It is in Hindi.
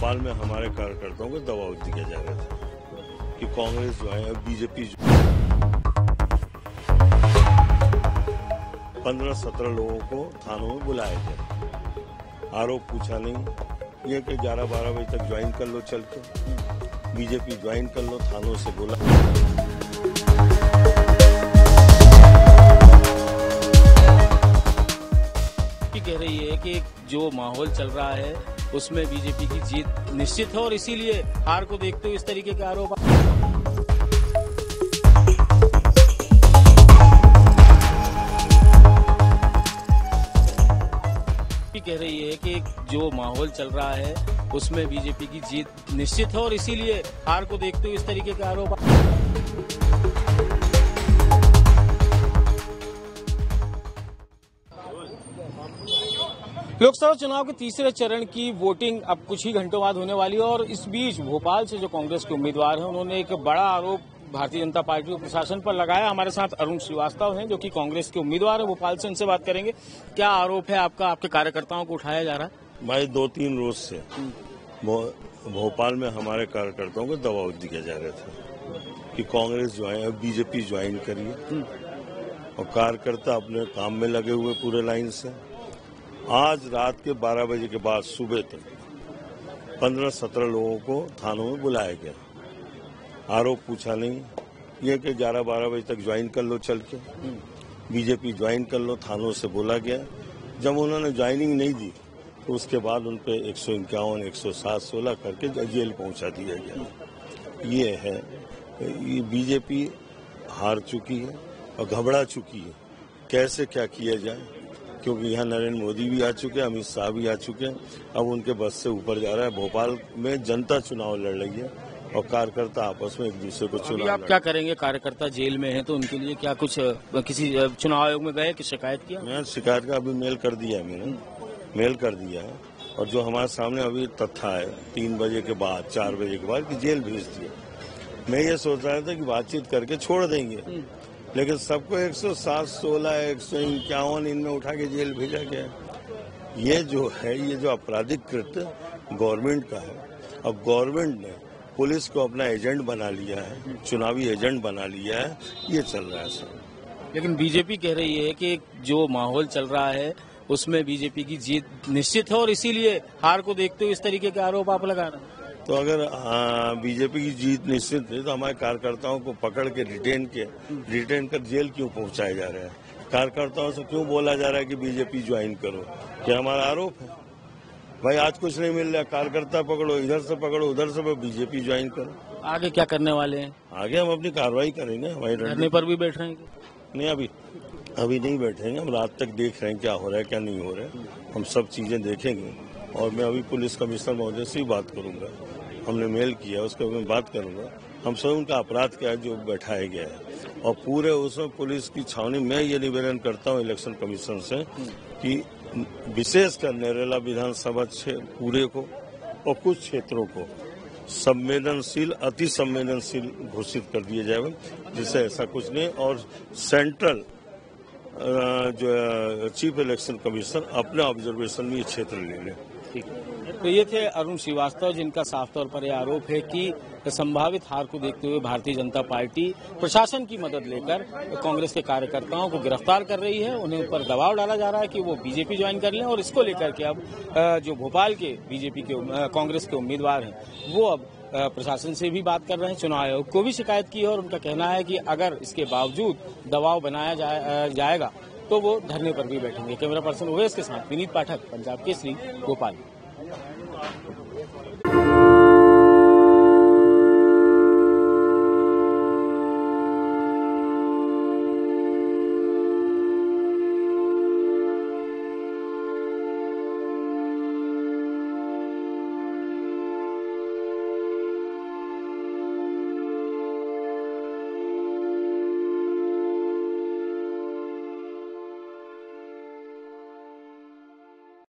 भोपाल में हमारे कार्यकर्ताओं को दबाव दिया जा रहा था कि कांग्रेस जो है बीजेपी 15-17 लोगों को थानों में बुलाया गया। आरोप पूछा नहीं, ये कि 11-12 बजे तक ज्वाइन कर लो, चल के बीजेपी ज्वाइन कर लो, थानों से बुला। कह रही है कि जो माहौल चल रहा है उसमें बीजेपी की जीत निश्चित है और इसीलिए हार को देखते हुए इस तरीके के आरोप। कह रही है कि जो माहौल चल रहा है उसमें बीजेपी की जीत निश्चित है और इसीलिए हार को देखते हुए इस तरीके के आरोप। लोकसभा चुनाव के तीसरे चरण की वोटिंग अब कुछ ही घंटों बाद होने वाली है और इस बीच भोपाल से जो कांग्रेस के उम्मीदवार हैं उन्होंने एक बड़ा आरोप भारतीय जनता पार्टी और प्रशासन पर लगाया। हमारे साथ अरुण श्रीवास्तव हैं जो कि कांग्रेस के उम्मीदवार हैं भोपाल से, उनसे बात करेंगे। क्या आरोप है आपका, आपके कार्यकर्ताओं को उठाया जा रहा है? भाई 2-3 रोज से भोपाल में हमारे कार्यकर्ताओं को दबाव दिया जा रहा था कि कांग्रेस जो है बीजेपी ज्वाइन करिए और कार्यकर्ता अपने काम में लगे हुए पूरे लाइन से। आज रात के 12 बजे के बाद सुबह तक 15-17 लोगों को थानों में बुलाया गया। आरोप पूछा नहीं, ये कि 11-12 बजे तक ज्वाइन कर लो, चल के बीजेपी ज्वाइन कर लो, थानों से बोला गया। जब उन्होंने ज्वाइनिंग नहीं दी तो उसके बाद उन पे 151, 107-16 करके जेल पहुंचा दिया गया। ये है, ये बीजेपी हार चुकी है और घबरा चुकी है। कैसे क्या किया जाए, क्योंकि यहाँ नरेंद्र मोदी भी आ चुके हैं, अमित शाह भी आ चुके हैं। अब उनके बस से ऊपर जा रहा है। भोपाल में जनता चुनाव लड़ रही है और कार्यकर्ता आपस में एक दूसरे को चुनाव। आप क्या करेंगे? कार्यकर्ता जेल में हैं तो उनके लिए क्या कुछ किसी चुनाव आयोग में गए कि शिकायत किया? मैं शिकायत का अभी मेल कर दिया है, मैंने मेल कर दिया है और जो हमारे सामने अभी तथ्य है 3 बजे के बाद 4 बजे के बाद कि जेल भेज दिया। मैं ये सोच रहा था कि बातचीत करके छोड़ देंगे, लेकिन सबको 107-16, 151 इनमें उठा के जेल भेजा गया। ये जो है, ये जो आपराधिक कृत्य गवर्नमेंट का है। अब गवर्नमेंट ने पुलिस को अपना एजेंट बना लिया है, चुनावी एजेंट बना लिया है, ये चल रहा है सर। लेकिन बीजेपी कह रही है कि जो माहौल चल रहा है उसमें बीजेपी की जीत निश्चित है और इसीलिए हार को देखते हुए इस तरीके के आरोप आप लगा रहे हैं। तो अगर बीजेपी की जीत निश्चित है तो हमारे कार्यकर्ताओं को पकड़ के रिटेन कर जेल क्यों पहुंचाया जा रहा है? कार्यकर्ताओं से क्यों बोला जा रहा है कि बीजेपी ज्वाइन करो? क्या हमारा आरोप है? भाई आज कुछ नहीं मिल रहा, कार्यकर्ता पकड़ो, इधर से पकड़ो, उधर से बीजेपी ज्वाइन करो। आगे क्या करने वाले हैं? आगे हम अपनी कार्रवाई करेंगे। हमारे धरने पर भी बैठ रहेंगे? नहीं, अभी नहीं बैठेंगे। हम रात तक देख रहे हैं क्या हो रहा है क्या नहीं हो रहा है। हम सब चीजें देखेंगे और मैं अभी पुलिस कमिश्नर महोदय से ही बात करूंगा। हमने मेल किया, उसके बाद मैं बात करूंगा। हम सब उनका अपराध क्या है जो बैठाया गया है और पूरे उसमें पुलिस की छावनी। मैं ये निवेदन करता हूँ इलेक्शन कमीशन से कि विशेषकर नरेला विधानसभा पूरे को और कुछ क्षेत्रों को संवेदनशील, अति संवेदनशील घोषित कर दिया जाए, जिससे ऐसा कुछ नहीं। और सेंट्रल जो चीफ इलेक्शन कमिश्नर अपने ऑब्जर्वेशन में ये क्षेत्र ले लें। ठीक है, तो ये थे अरुण श्रीवास्तव जिनका साफ तौर पर यह आरोप है कि संभावित हार को देखते हुए भारतीय जनता पार्टी प्रशासन की मदद लेकर कांग्रेस के कार्यकर्ताओं को गिरफ्तार कर रही है। उन्हें ऊपर दबाव डाला जा रहा है कि वो बीजेपी ज्वाइन कर लें और इसको लेकर के अब जो भोपाल के बीजेपी के कांग्रेस के उम्मीदवार हैं वो अब प्रशासन से भी बात कर रहे हैं, चुनाव आयोग को भी शिकायत की है और उनका कहना है कि अगर इसके बावजूद दबाव बनाया जाएगा तो वो धरने पर भी बैठेंगे। कैमरा पर्सन उवैस के साथ विनीत पाठक, पंजाब केसरी, भोपाल।